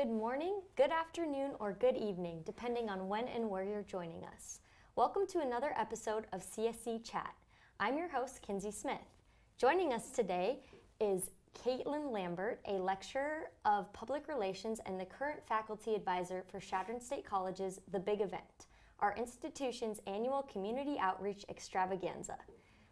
Good morning, good afternoon, or good evening, depending on when and where you're joining us. Welcome to another episode of CSC Chat. I'm your host, Kinsey Smith. Joining us today is Katelyn Lambert, a lecturer of public relations and the current faculty advisor for Chadron State College's The Big Event, our institution's annual community outreach extravaganza.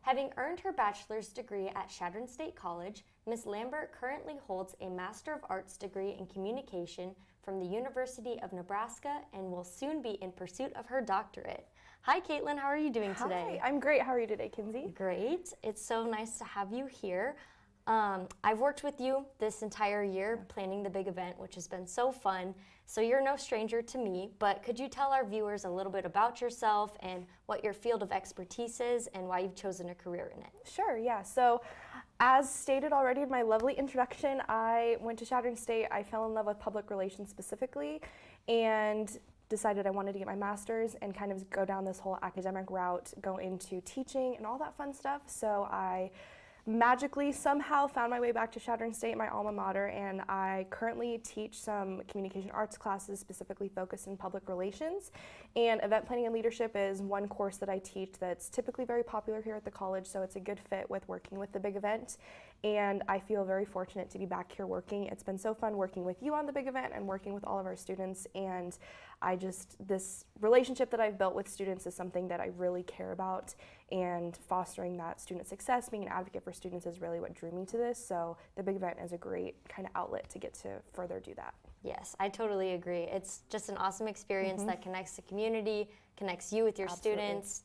Having earned her bachelor's degree at Chadron State College, Ms. Lambert currently holds a Master of Arts degree in communication from the University of Nebraska and will soon be in pursuit of her doctorate. Hi, Katelyn. How are you doing today? Hi, I'm great. How are you today, Kinsey? Great. It's so nice to have you here. I've worked with you this entire year planning the big event, which has been so fun. So you're no stranger to me, but could you tell our viewers a little bit about yourself and what your field of expertise is and why you've chosen a career in it? Sure, yeah. So as stated already in my lovely introduction, I went to Chadron State. I fell in love with public relations specifically and decided I wanted to get my master's and kind of go down this whole academic route, go into teaching and all that fun stuff. So I magically somehow found my way back to Chadron State, my alma mater, and I currently teach some communication arts classes specifically focused in public relations. And event planning and leadership is one course that I teach that's typically very popular here at the college, so it's a good fit with working with the big event. And I feel very fortunate to be back here working. It's been so fun working with you on the big event and working with all of our students. And this relationship that I've built with students is something that I really care about, and fostering that student success, being an advocate for students is really what drew me to this. So the big event is a great kind of outlet to get to further do that. Yes, I totally agree. It's just an awesome experience that connects the community, connects you with your students.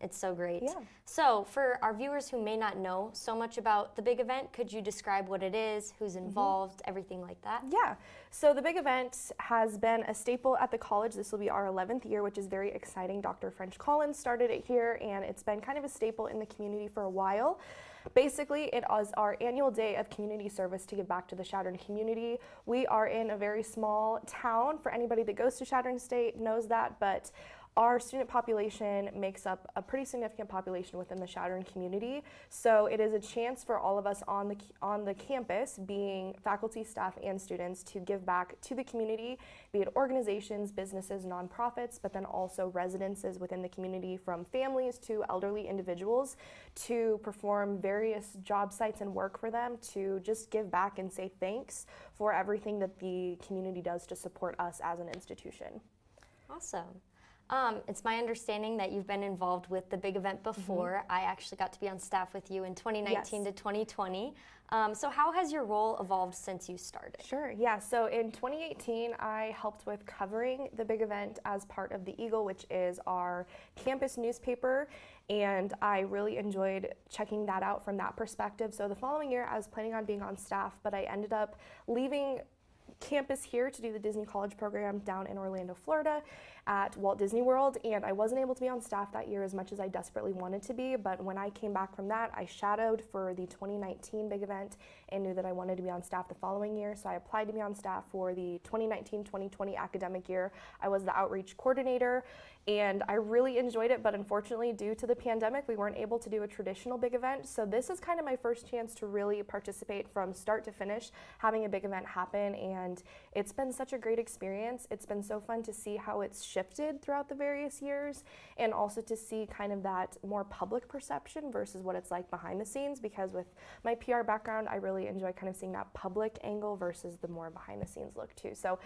It's so great. Yeah. So for our viewers who may not know so much about the big event, could you describe what it is, who's involved, everything like that? Yeah, so the big event has been a staple at the college. This will be our 11th year, which is very exciting. Dr. French Collins started it here, and it's been kind of a staple in the community for a while. Basically, it is our annual day of community service to give back to the Chadron community. We are in a very small town. For anybody that goes to Chadron State knows that, but our student population makes up a pretty significant population within the Chadron community. So it is a chance for all of us on the campus, being faculty, staff, and students, to give back to the community, be it organizations, businesses, nonprofits, but then also residences within the community, from families to elderly individuals, to perform various job sites and work for them, to just give back and say thanks for everything that the community does to support us as an institution. Awesome. It's my understanding that you've been involved with the big event before. I actually got to be on staff with you in 2019 to 2020. So how has your role evolved since you started? Sure, yeah. So in 2018, I helped with covering the big event as part of the Eagle, which is our campus newspaper, and I really enjoyed checking that out from that perspective. So the following year, I was planning on being on staff, but I ended up leaving campus here to do the Disney College program down in Orlando, Florida at Walt Disney World, and I wasn't able to be on staff that year as much as I desperately wanted to be. But when I came back from that, I shadowed for the 2019 big event and knew that I wanted to be on staff the following year, so I applied to be on staff for the 2019-2020 academic year. I was the outreach coordinator, and I really enjoyed it, but unfortunately, due to the pandemic, we weren't able to do a traditional big event. So this is kind of my first chance to really participate from start to finish, having a big event happen, and it's been such a great experience. It's been so fun to see how it's shifted throughout the various years, and also to see kind of that more public perception versus what it's like behind the scenes, because with my PR background, I really enjoy kind of seeing that public angle versus the more behind the scenes look too. So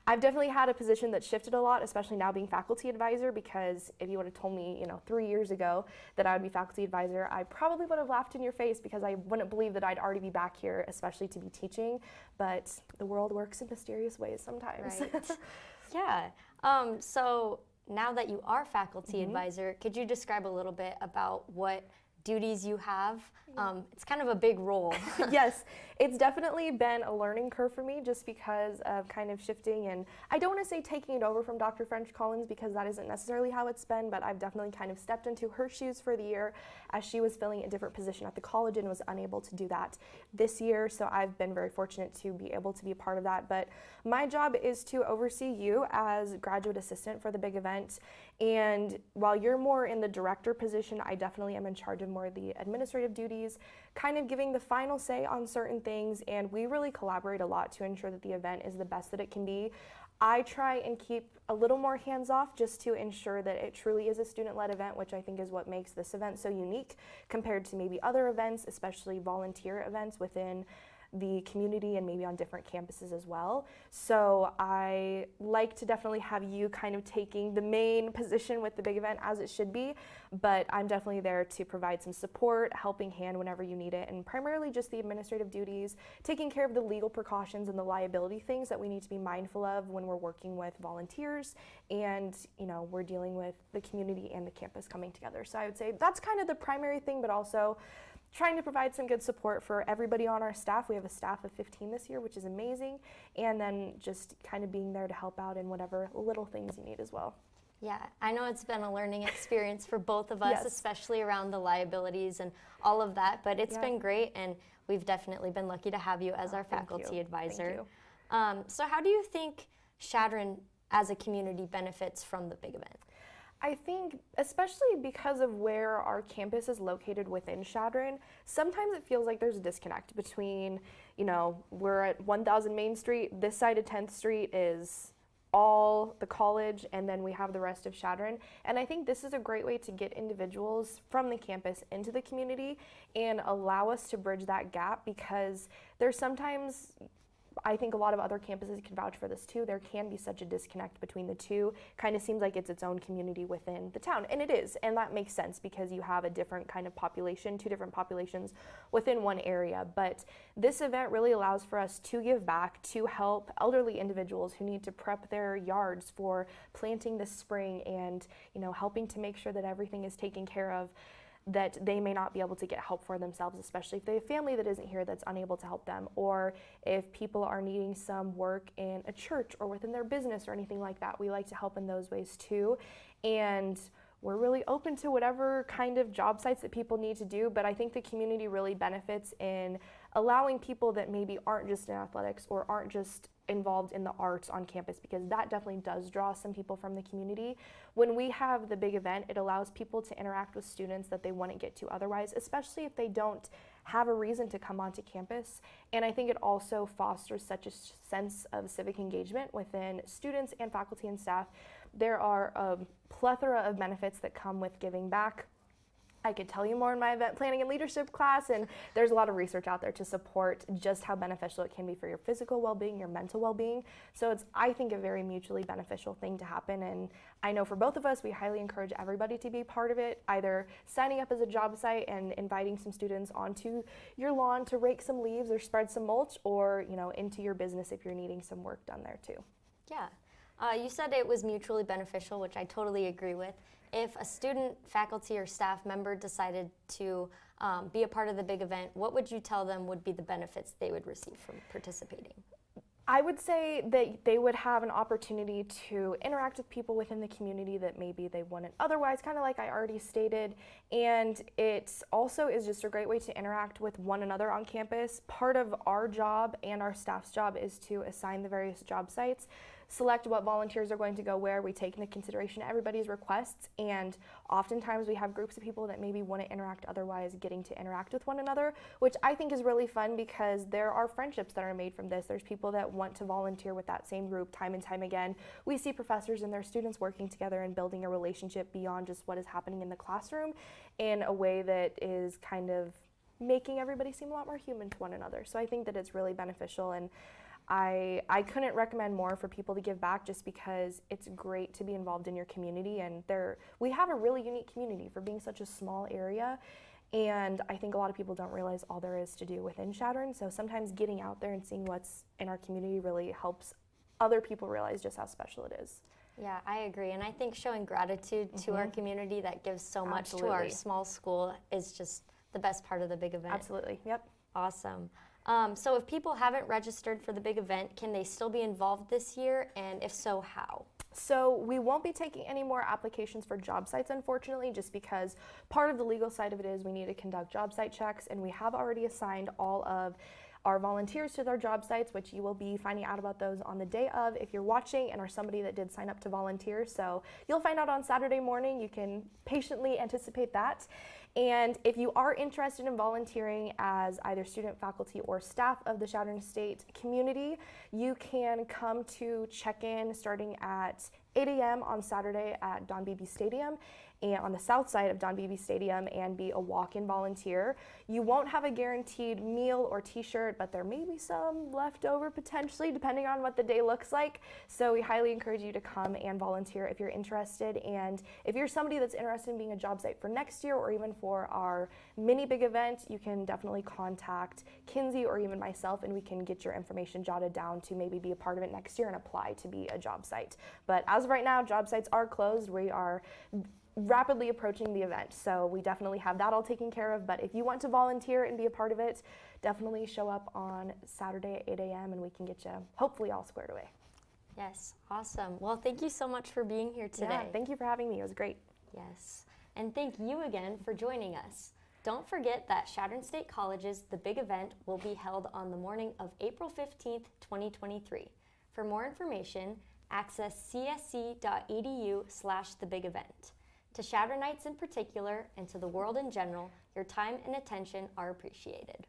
I've definitely had a position that shifted a lot, especially now being faculty advisor, because if you would have told me, 3 years ago that I would be faculty advisor, I probably would have laughed in your face, because I wouldn't believe that I'd already be back here, especially to be teaching. But the world works in mysterious ways sometimes. Right. Yeah. So now that you are faculty advisor, could you describe a little bit about what duties you have? It's kind of a big role. Yes, it's definitely been a learning curve for me, just because of kind of shifting, and I don't want to say taking it over from Dr. French Collins, because that isn't necessarily how it's been, but I've definitely kind of stepped into her shoes for the year as she was filling a different position at the college and was unable to do that this year. So I've been very fortunate to be able to be a part of that. But my job is to oversee you as graduate assistant for the big event, and while you're more in the director position, I definitely am in charge of doing more of the administrative duties, kind of giving the final say on certain things, and we really collaborate a lot to ensure that the event is the best that it can be. I try and keep a little more hands-off just to ensure that it truly is a student-led event, which I think is what makes this event so unique compared to maybe other events, especially volunteer events within the community and maybe on different campuses as well. So I like to definitely have you kind of taking the main position with the big event as it should be, but I'm definitely there to provide some support, helping hand whenever you need it, and primarily just the administrative duties, taking care of the legal precautions and the liability things that we need to be mindful of when we're working with volunteers and, you know, we're dealing with the community and the campus coming together. So I would say that's kind of the primary thing, but also trying to provide some good support for everybody on our staff. We have a staff of 15 this year, which is amazing, and then just kind of being there to help out in whatever little things you need as well. Yeah, I know it's been a learning experience for both of us, Yes. especially around the liabilities and all of that, but it's been great, and we've definitely been lucky to have you as our faculty advisor. Thank you. So how do you think Chadron as a community benefits from the big event? I think, especially because of where our campus is located within Chadron, sometimes it feels like there's a disconnect between, you know, we're at 1000 Main Street, this side of 10th Street is all the college, and then we have the rest of Chadron. And I think this is a great way to get individuals from the campus into the community and allow us to bridge that gap, because there's sometimes, I think a lot of other campuses can vouch for this too, there can be such a disconnect between the two. Kind of seems like it's its own community within the town, and it is, and that makes sense because you have a different kind of population, two different populations within one area. But this event really allows for us to give back, to help elderly individuals who need to prep their yards for planting this spring, and, you know, helping to make sure that everything is taken care of that they may not be able to get help for themselves, especially if they have family that isn't here that's unable to help them, or if people are needing some work in a church or within their business or anything like that. We like to help in those ways too, and we're really open to whatever kind of job sites that people need to do, but I think the community really benefits in allowing people that maybe aren't just in athletics or aren't just involved in the arts on campus, because that definitely does draw some people from the community. When we have the big event, it allows people to interact with students that they wouldn't get to otherwise, especially if they don't have a reason to come onto campus. And I think it also fosters such a sense of civic engagement within students and faculty and staff. There are a plethora of benefits that come with giving back. I could tell you more in my event planning and leadership class, and there's a lot of research out there to support just how beneficial it can be for your physical well-being, your mental well-being. So it's, I think, a very mutually beneficial thing to happen, and I know for both of us, we highly encourage everybody to be part of it, either signing up as a job site and inviting some students onto your lawn to rake some leaves or spread some mulch, or, you know, into your business if you're needing some work done there too. Yeah. You said it was mutually beneficial, which I totally agree with. If a student, faculty, or staff member decided to be a part of the big event, what would you tell them would be the benefits they would receive from participating? I would say that they would have an opportunity to interact with people within the community that maybe they wouldn't otherwise, kind of like I already stated. And it also is just a great way to interact with one another on campus. Part of our job and our staff's job is to assign the various job sites, select what volunteers are going to go where. We take into consideration everybody's requests, and oftentimes we have groups of people that maybe wouldn't interact otherwise getting to interact with one another, which I think is really fun because there are friendships that are made from this. There's people that want to volunteer with that same group time and time again. We see professors and their students working together and building a relationship beyond just what is happening in the classroom in a way that is kind of making everybody seem a lot more human to one another. So I think that it's really beneficial, and I couldn't recommend more for people to give back, just because it's great to be involved in your community, and we have a really unique community for being such a small area, and I think a lot of people don't realize all there is to do within Chadron. So sometimes getting out there and seeing what's in our community really helps other people realize just how special it is. Yeah, I agree, and I think showing gratitude to our community that gives so much to our small school is just the best part of the big event. Absolutely, yep. Awesome. So if people haven't registered for the big event, can they still be involved this year, and if so, how? So we won't be taking any more applications for job sites, unfortunately, just because part of the legal side of it is we need to conduct job site checks, and we have already assigned all of our volunteers to their job sites, which you will be finding out about those on the day of if you're watching and are somebody that did sign up to volunteer. So you'll find out on Saturday morning. You can patiently anticipate that. And if you are interested in volunteering as either student, faculty, or staff of the Chadron State community, you can come to check-in starting at 8 a.m. on Saturday at Don Beebe Stadium and on the south side of Don Beebe Stadium and be a walk-in volunteer. You won't have a guaranteed meal or t-shirt, but there may be some left over potentially depending on what the day looks like. So we highly encourage you to come and volunteer if you're interested. And if you're somebody that's interested in being a job site for next year or even for our mini big event, you can definitely contact Kinsey or even myself and we can get your information jotted down to maybe be a part of it next year and apply to be a job site. But as of right now, job sites are closed. We are rapidly approaching the event, so we definitely have that all taken care of. But if you want to volunteer and be a part of it, definitely show up on Saturday at 8 a.m. and we can get you hopefully all squared away. Yes, awesome. Well, thank you so much for being here today. Yeah, thank you for having me. It was great. Yes, and thank you again for joining us. Don't forget that Chadron State College's The Big Event will be held on the morning of April 15th, 2023. For more information, access csc.edu/thebigevent. To Chadronites in particular and to the world in general, your time and attention are appreciated.